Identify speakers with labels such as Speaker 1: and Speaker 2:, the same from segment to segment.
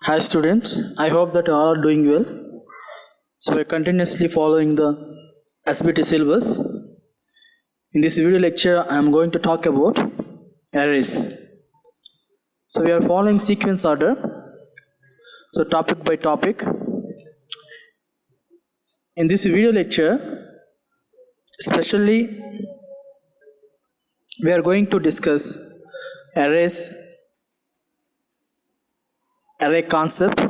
Speaker 1: Hi students, I hope that all are doing well. So we are continuously following the SBT syllabus. In this video lecture, I am going to talk about arrays. So we are following sequence order. So topic by topic. In this video lecture, especially we are going to discuss arrays, array concept,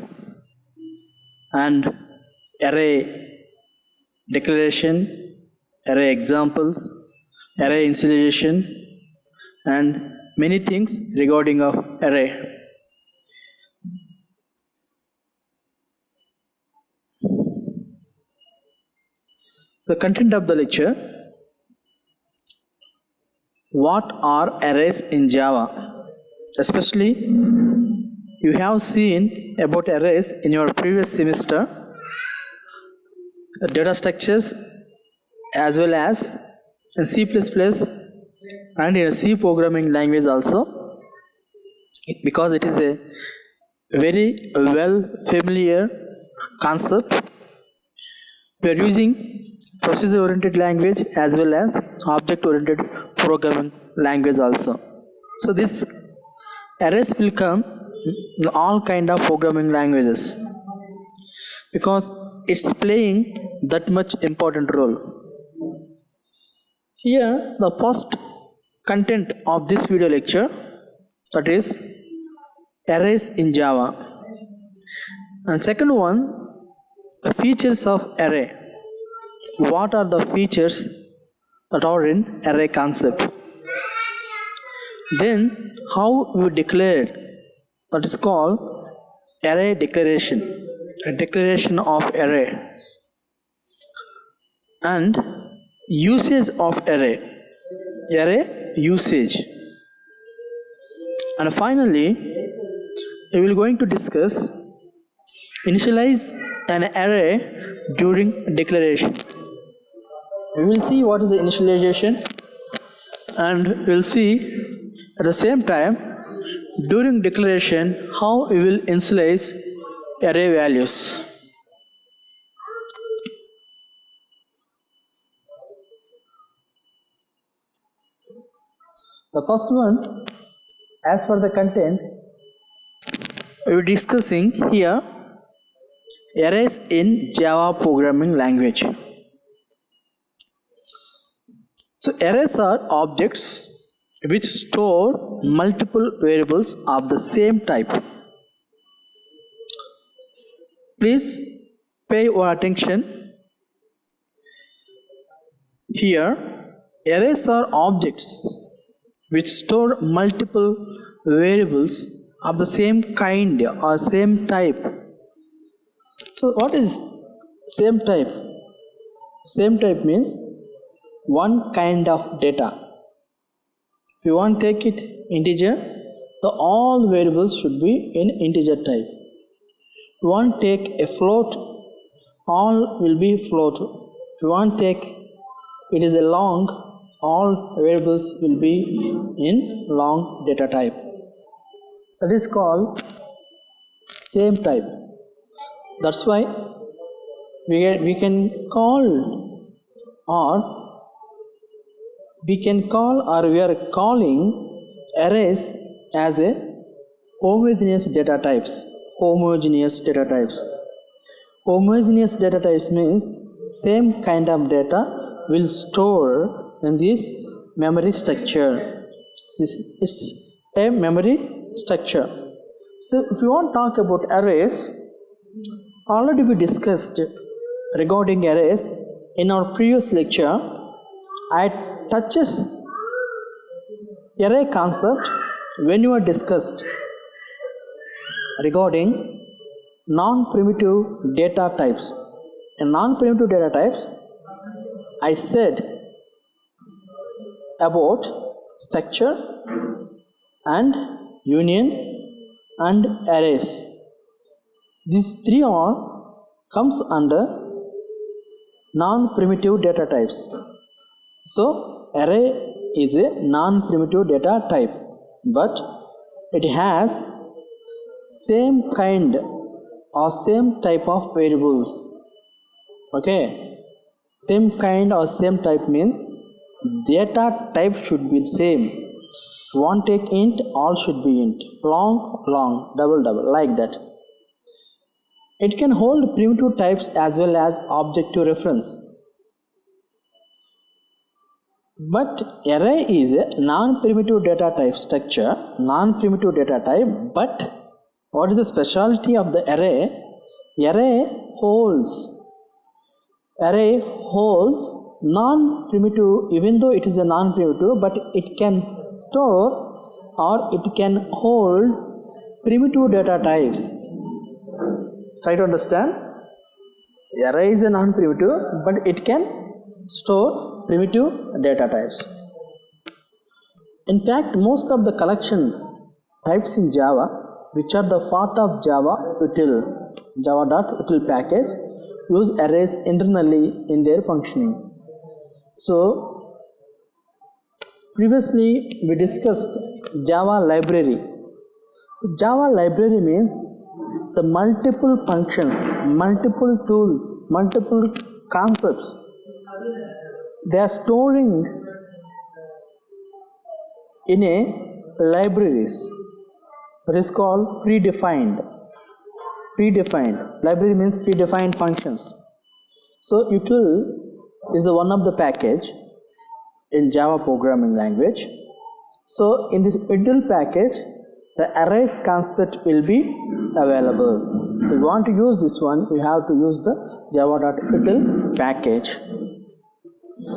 Speaker 1: and array declaration, array examples, array initialization, and many things regarding of array. The content of the lecture: what are arrays in Java? Especially you have seen about arrays in your previous semester, data structures, as well as in C++ and in a C programming language also, because it is a very well familiar concept. We are using procedure oriented language as well as object oriented programming language also. So this arrays will come in all kind of programming languages because it's playing that much important role. Here the first content of this video lecture, that is arrays in Java, and second one, features of array. What are the features that are in array concept? Then how we declare, that is called array declaration, a declaration of array, and usage of array usage, and finally we will going to discuss initialize an array during declaration. We will see what is the initialization, and we will see at the same time during declaration how we will initialize array values. The first one, as for the content, we are discussing here arrays in Java programming language. So arrays are objects which store multiple variables of the same type. Please pay your attention. Here, arrays are objects which store multiple variables of the same kind or same type. So what is same type? Same type means one kind of data. If you want to take it integer, the all variables should be in integer type. If you want to take a float, all will be float. If you want to take it is a long, all variables will be in long data type. That is called same type. That's why we can call we are calling arrays as a homogeneous data types. Homogeneous data types. Homogeneous data types means same kind of data will store in this memory structure. It's a memory structure. So if you want to talk about arrays, already we discussed regarding arrays in our previous lecture. I touches array concept when you are discussed regarding non-primitive data types. In non-primitive data types, I said about structure and union and arrays. These three are comes under non-primitive data types. So array is a non-primitive data type, but it has same kind or same type of variables. Okay, same kind or same type means data type should be same. One take int, all should be int. Long, long, double, double, like that. It can hold primitive types as well as objective reference. But array is a non-primitive data type structure, non-primitive data type, but what is the specialty of the array? Array holds non-primitive, even though it is a non-primitive, but it can store or it can hold primitive data types. Try to understand. Array is a non-primitive, but it can store primitive data types. In fact, most of the collection types in Java, which are the part of java.util package, use arrays internally in their functioning. So, previously we discussed Java library. So, Java library means the multiple functions, multiple tools, multiple concepts. They are storing in a libraries. That is called predefined. Predefined. Library means predefined functions. So util is the one of the package in Java programming language. So in this util package, the arrays concept will be available. So if you want to use this one, you have to use the java.util package.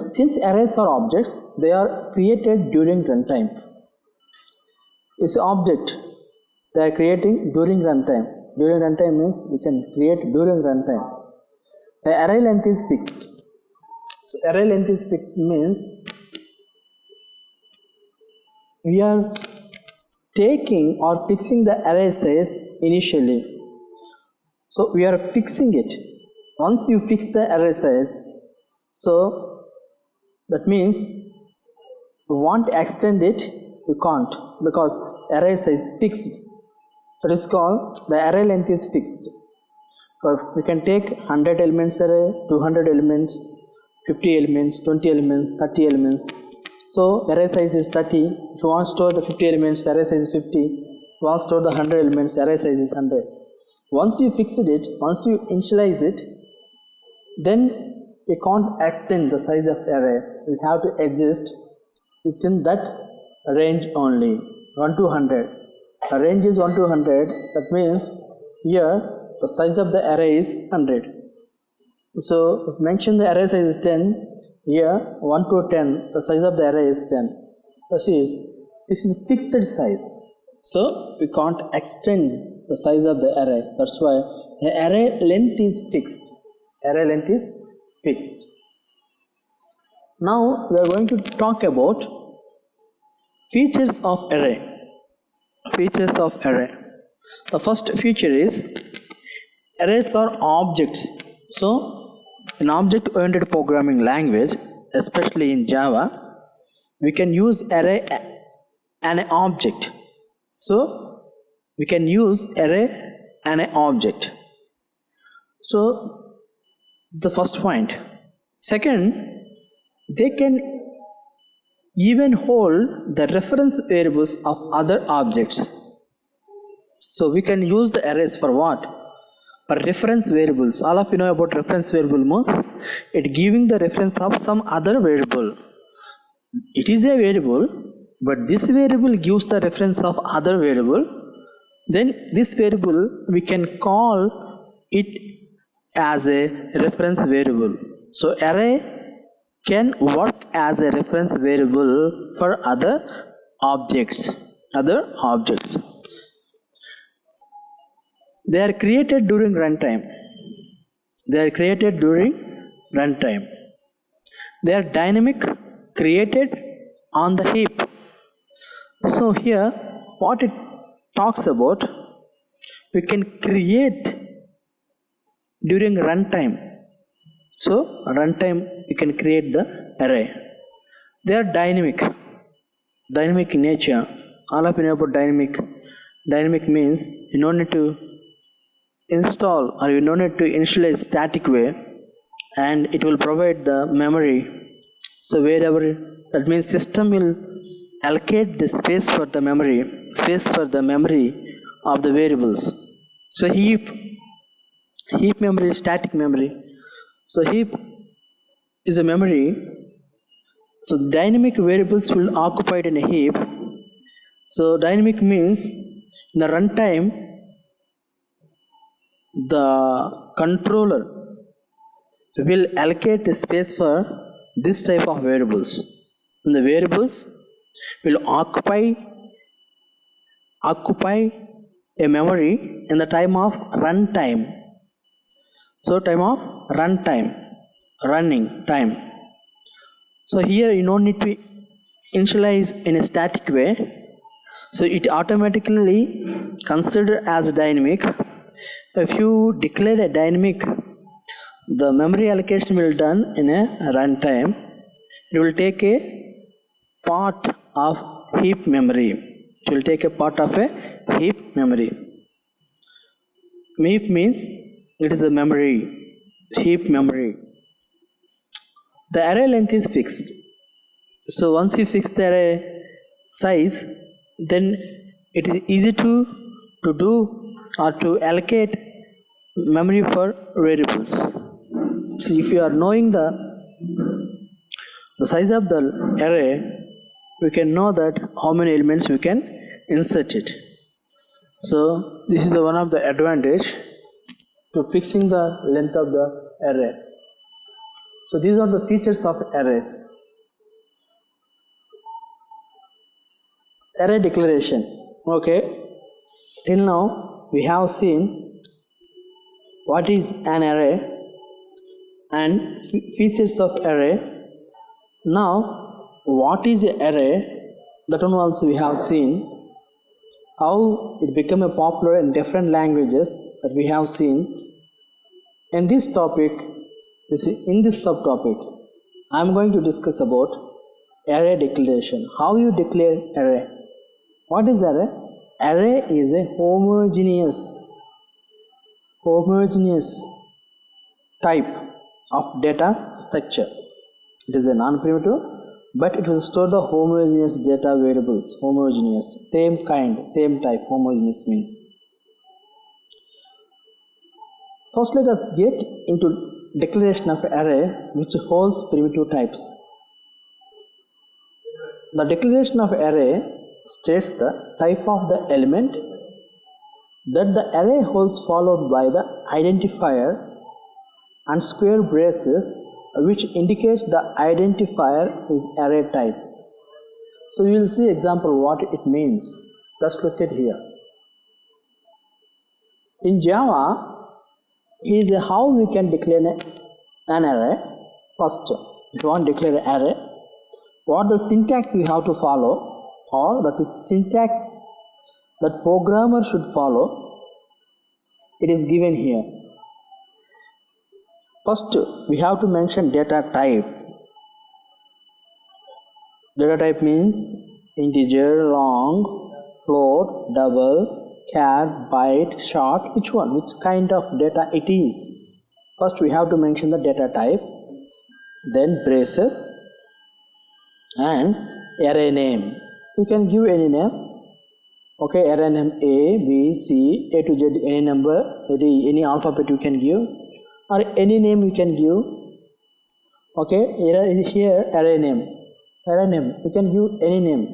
Speaker 1: Since arrays are objects, they are created during runtime. It's object they are creating during runtime. During runtime means we can create during runtime. The array length is fixed. So array length is fixed means we are taking or fixing the array size initially. So we are fixing it. Once you fix the array size, so that means you want to extend it, you can't, because array size is fixed. That is called the array length is fixed. Or we can take 100 elements array, 200 elements, 50 elements, 20 elements, 30 elements. So array size is 30. If you want to store the 50 elements, array size is 50. If you want to store the 100 elements, array size is 100. Once you fixed it, once you initialize it, then we can't extend the size of array. We have to exist within that range only, 1 to 100. The range is 1 to 100. That means here the size of the array is 100. So if mention the array size is 10, here 1 to 10, the size of the array is 10. This is fixed size. So we can't extend the size of the array. That's why the array length is fixed. Array length is fixed. Now we are going to talk about features of array. Features of array. The first feature is arrays are objects. So in object-oriented programming language, especially in Java, we can use array and an object. So we can use array and an object. So the first point. Second, they can even hold the reference variables of other objects. So we can use the arrays for what? For reference variables. All of you know about reference variable means it giving the reference of some other variable. It is a variable, but this variable gives the reference of other variable. Then this variable we can call it as a reference variable. So array can work as a reference variable for other objects. They are created during runtime. They are dynamic, created on the heap. So here what it talks about, we can create during runtime. So runtime you can create the array. They are dynamic in nature. All of you know about dynamic. Dynamic means you don't need to install or you don't need to initialize static way, and it will provide the memory. So wherever, that means system will allocate the space for the memory of the variables. So heap memory is static memory. So heap is a memory. So the dynamic variables will occupied in a heap. So dynamic means in the runtime the controller will allocate a space for this type of variables. And the variables will occupy a memory in the time of runtime. So time of runtime, running time. So here you don't need to initialize in a static way. So it automatically considered as dynamic. If you declare a dynamic, the memory allocation will done in a runtime. It will take a part of heap memory. It will take a part of a heap memory. Heap means it is a memory, heap memory. The array length is fixed. So once you fix the array size, then it is easy to do or to allocate memory for variables. So if you are knowing the size of the array, we can know that how many elements we can insert it. So this is the one of the advantage to fixing the length of the array. So these are the features of arrays. Array declaration. Okay, till now we have seen what is an array and features of array. Now what is an array, that one also we have seen. How it became a popular in different languages, that we have seen. In this topic, in this subtopic, I am going to discuss about array declaration. How you declare array? What is array? Array is a homogeneous type of data structure. It is a non-primitive, but it will store the homogeneous data variables. Homogeneous, same kind, same type. Homogeneous means. First, let us get into declaration of array which holds primitive types. The declaration of array states the type of the element that the array holds, followed by the identifier and square braces, which indicates the identifier is array type. So you will see example what it means. Just look at here. In Java, here is how we can declare an array. First, if you want to declare an array, what the syntax we have to follow, or that is syntax that programmer should follow, it is given here. First, we have to mention data type. Data type means integer, long, float, double, char, byte, short, which one, which kind of data it is. First we have to mention the data type, then braces and array name. You can give any name. Okay, array name A, B, C, A to Z, any number, any alphabet you can give, or any name you can give. Okay, here array name. You can give any name.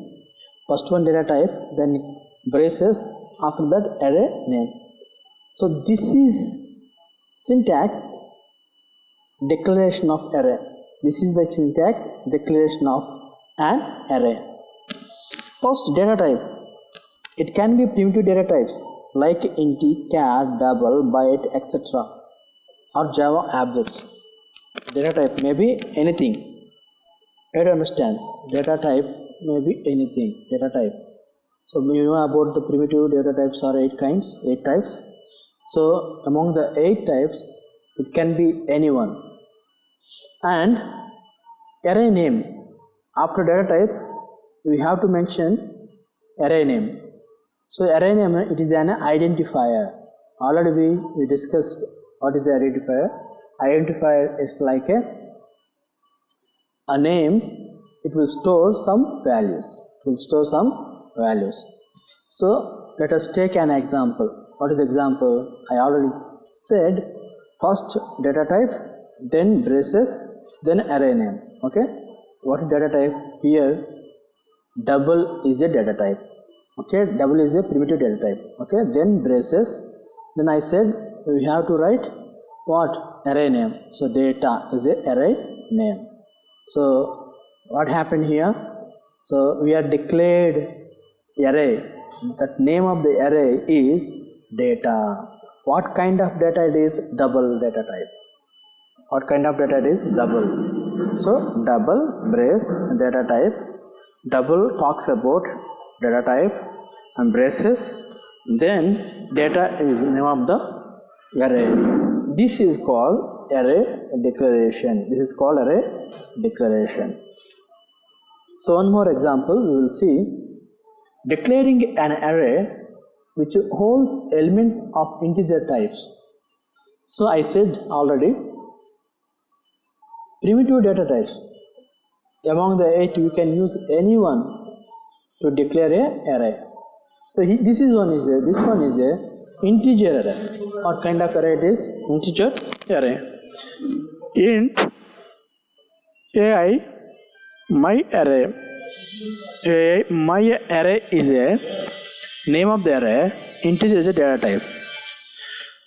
Speaker 1: First one data type, then braces, after that array name. So this is syntax declaration of array. This is the syntax declaration of an array. First, data type. It can be primitive data types like int, char, double, byte, etc. or Java objects. Data type may be anything. Try to understand. Data type may be anything. Data type. So you know about the primitive data types are 8 types. So among the 8 types, it can be anyone. And array name. After data type, we have to mention array name. So array name, it is an identifier. Already we discussed what is the identifier. Identifier is like a name. It will store some values. So let us take an example. What is example? I already said first data type, then braces, then array name. Okay. What is data type? Here double is a data type. Okay, double is a primitive data type. Okay, then braces. Then I said we have to write what? Array name. So data is a array name. So what happened here? So we are declared array. That name of the array is data. What kind of data it is? Double data type. What kind of data it is? Double. So double brace data type. Double talks about data type and braces. Then data is name of the array. This is called array declaration. So one more example we will see. Declaring an array which holds elements of integer types. So I said already, primitive data types. Among the 8 you can use any one to declare an array. So this one is a integer array. What kind of array it is? Integer array. Int ai my array. My array is a name of the array. Integer is a data type.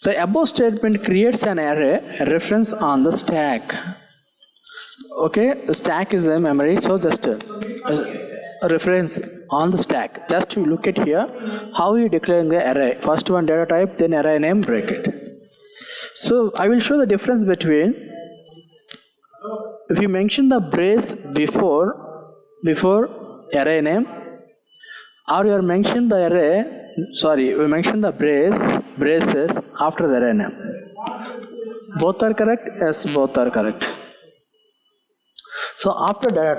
Speaker 1: The above statement creates an array reference on the stack. Okay, the stack is a memory, so just a reference on the stack. Just you look at here how you declare the array. First one data type, then array name, bracket. So I will show the difference between if you mention the brace before array name, or you mention the we mention the braces after the array name. Both are correct? Yes, both are correct. So after data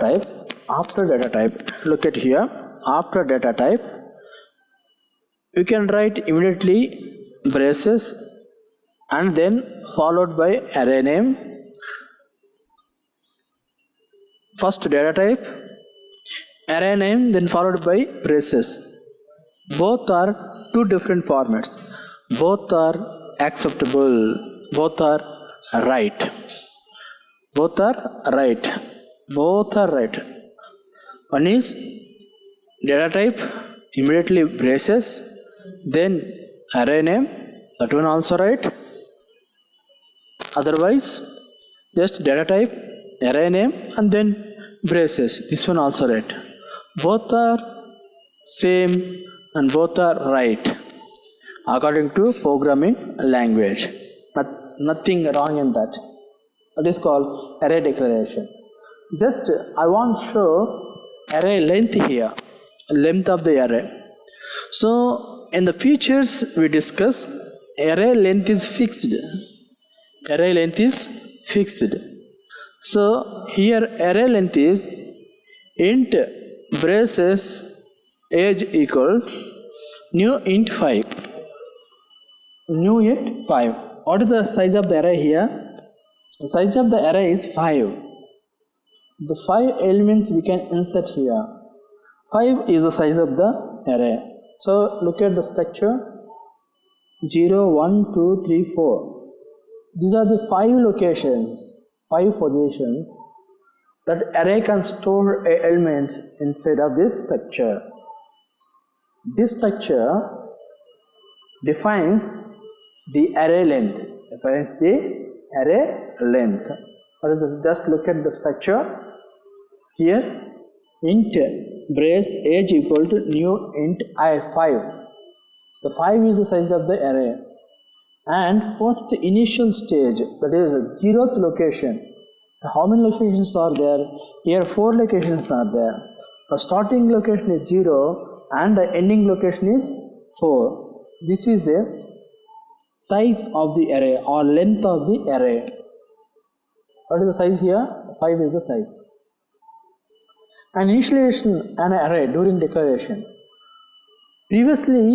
Speaker 1: type, look at here. After data type, you can write immediately braces and then followed by array name. First data type, array name, then followed by braces. Both are two different formats. Both are acceptable. Both are right. One is data type, immediately braces, then array name, that one also right. Otherwise, just data type, array name, and then braces, this one also right. Both are same and both are right according to programming language. Nothing wrong in that. That is called array declaration. Just I want to show array length here, length of the array. So in the features we discuss, array length is fixed. So here array length is int braces age equal new int 5. What is the size of the array here? The size of the array is 5. The 5 elements we can insert here. 5 is the size of the array. So look at the structure. 0, 1, 2, 3, 4. These are the 5 locations, 5 positions that array can store elements inside of this structure. This structure defines the array length. What is this? Just look at the structure. Here, int brace age equal to new int I5. The 5 is the size of the array. And what's the initial stage? That is the 0th location. How many locations are there? Here 4 locations are there. The starting location is 0 and the ending location is 4. This is the size of the array or length of the array. What is the size here? 5 is the size. And initialization an array during declaration. Previously,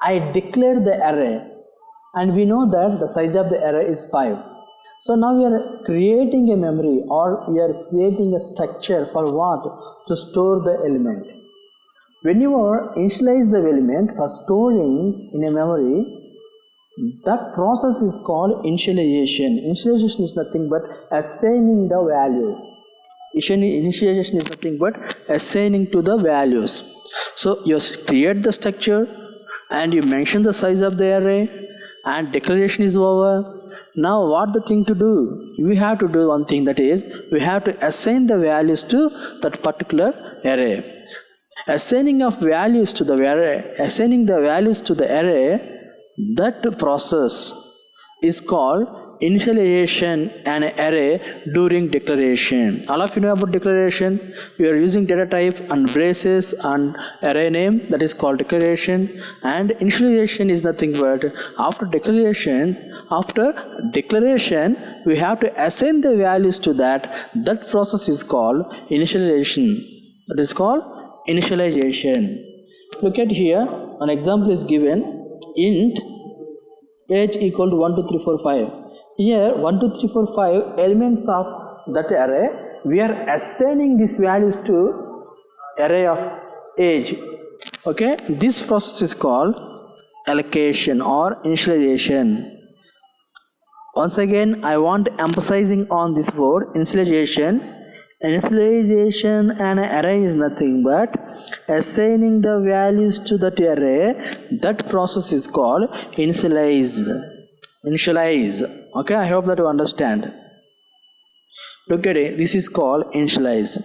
Speaker 1: I declared the array and we know that the size of the array is 5. So now we are creating a memory or we are creating a structure for what? To store the element. When you initialize the element for storing in a memory, that process is called initialization. Initialization is nothing but assigning the values. Initialization is nothing but assigning to the values. So you create the structure and you mention the size of the array and declaration is over. Now what the thing to do? We have to do one thing, that is we have to assign the values to that particular array. Assigning of values to the array, that process is called initialization an array during declaration. All of you know about declaration. We are using data type and braces and array name, that is called declaration. And initialization is nothing but after declaration we have to assign the values to that. That process is called initialization. That is called initialization. Look at here, an example is given. Int age equal to 1 2 3 4 5. Here 1 2 3 4 5 elements of that array, we are assigning these values to array of age. Okay, this process is called allocation or initialization. Once again, I want emphasizing on this word initialization. Initialization an array is nothing but assigning the values to that array. That process is called initialize. Okay, I hope that you understand. Look at it, this is called initialize.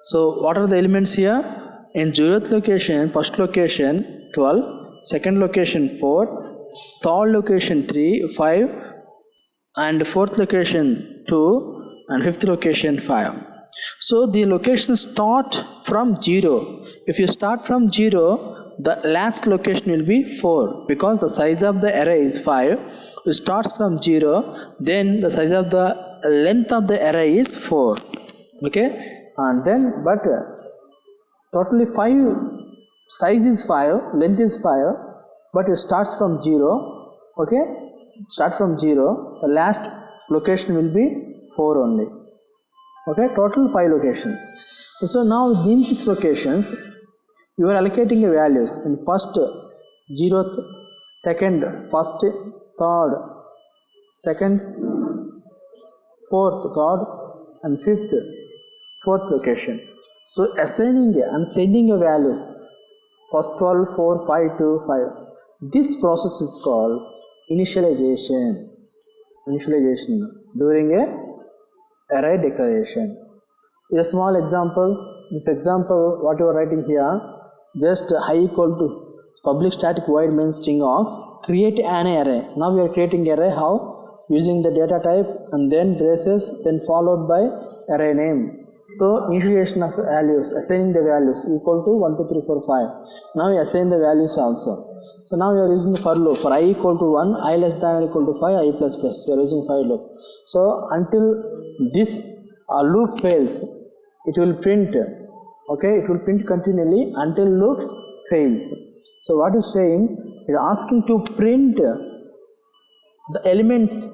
Speaker 1: So what are the elements here? In 0th location, first location 12, second location 4, third location 3, 5, and fourth location 2, and fifth location 5. So the locations start from 0. If you start from 0, the last location will be 4 because the size of the array is 5. It starts from 0, then the size of the length of the array is 4. Okay, and then but totally 5 size is 5, length is 5, but it starts from 0. Okay, start from 0, the last location will be 4 only. Okay, total 5 locations. So now in these locations you are allocating the values in first 0th, second, first, third, second, fourth, third, and fifth, fourth location. So assigning and sending the values first 12, 4, 5, 2, 5. This process is called initialization. During a array declaration. A small example, this example what you are writing here, just I equal to public static void main string aux, create an array. Now we are creating array how? Using the data type and then braces, then followed by array name. So initialization of values, assigning the values equal to 1 2 3 4 5. Now we assign the values also. So now we are using the for loop. For I equal to 1, I less than or equal to 5, I plus plus. We are using for loop. So until this loop fails, it will print. Okay, it will print continually until loops fails. So what is saying? It is asking to print the elements.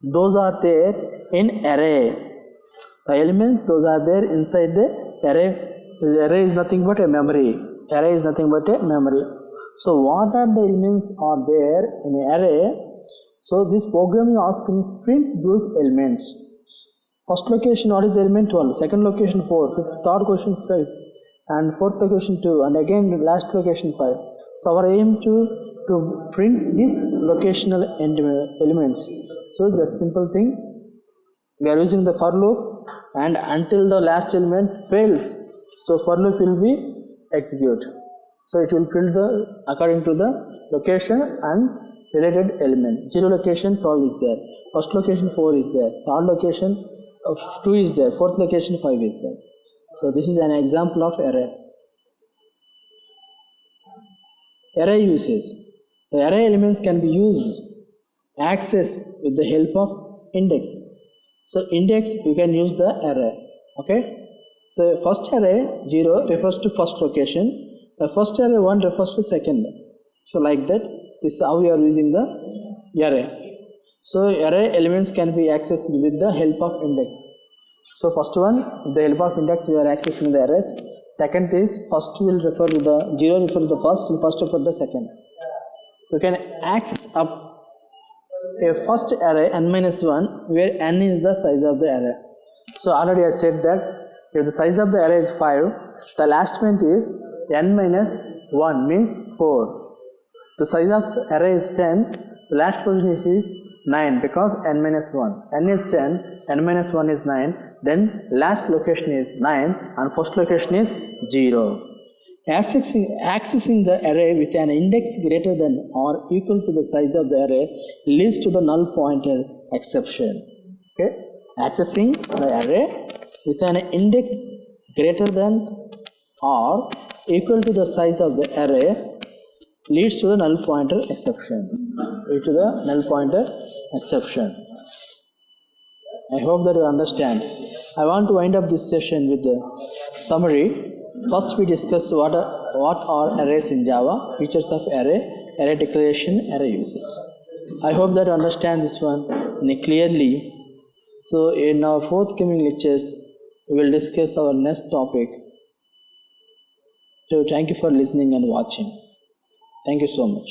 Speaker 1: Those are there in array. The elements, those are there inside the array. The array is nothing but a memory. Array is nothing but a memory. So what are the elements are there in an array? So this program is asking print those elements. First location, what is the element? 12. Second location 4. Fifth, third location 5. And fourth location 2. And again last location 5. So our aim to print these locational elements. So just simple thing. We are using the for loop and until the last element fails. So for loop will be execute. So it will print the according to the location and related element. 0 location 12 is there. First location 4 is there. Third location 2 is there. Fourth location 5 is there. So this is an example of array. Array usage. The array elements can be used, accessed with the help of index. So index you can use the array. Okay. So first array 0 refers to first location. The first array 1 refers to second. So like that, this is how we are using the array. So array elements can be accessed with the help of index. So first one, with the help of index we are accessing the arrays. Second is first will refer to the 0 refer to the first and first refer to the second. We can access up a first array n minus 1 where n is the size of the array. So already I said that if the size of the array is 5, the last element is n minus 1 means 4. The size of the array is 10, the last position is 9 because n minus 1. n is 10, n minus 1 is 9, then last location is 9 and first location is 0. Accessing the array with an index greater than or equal to the size of the array leads to the null pointer exception. Okay? Accessing the array with an index greater than or equal to the size of the array leads to the null pointer exception. Leads to the null pointer exception. I hope that you understand. I want to wind up this session with the summary. First, we discussed what are arrays in Java, features of array declaration, array usage. I hope that you understand this one clearly. So, in our forthcoming lectures, we will discuss our next topic. So, thank you for listening and watching. Thank you so much.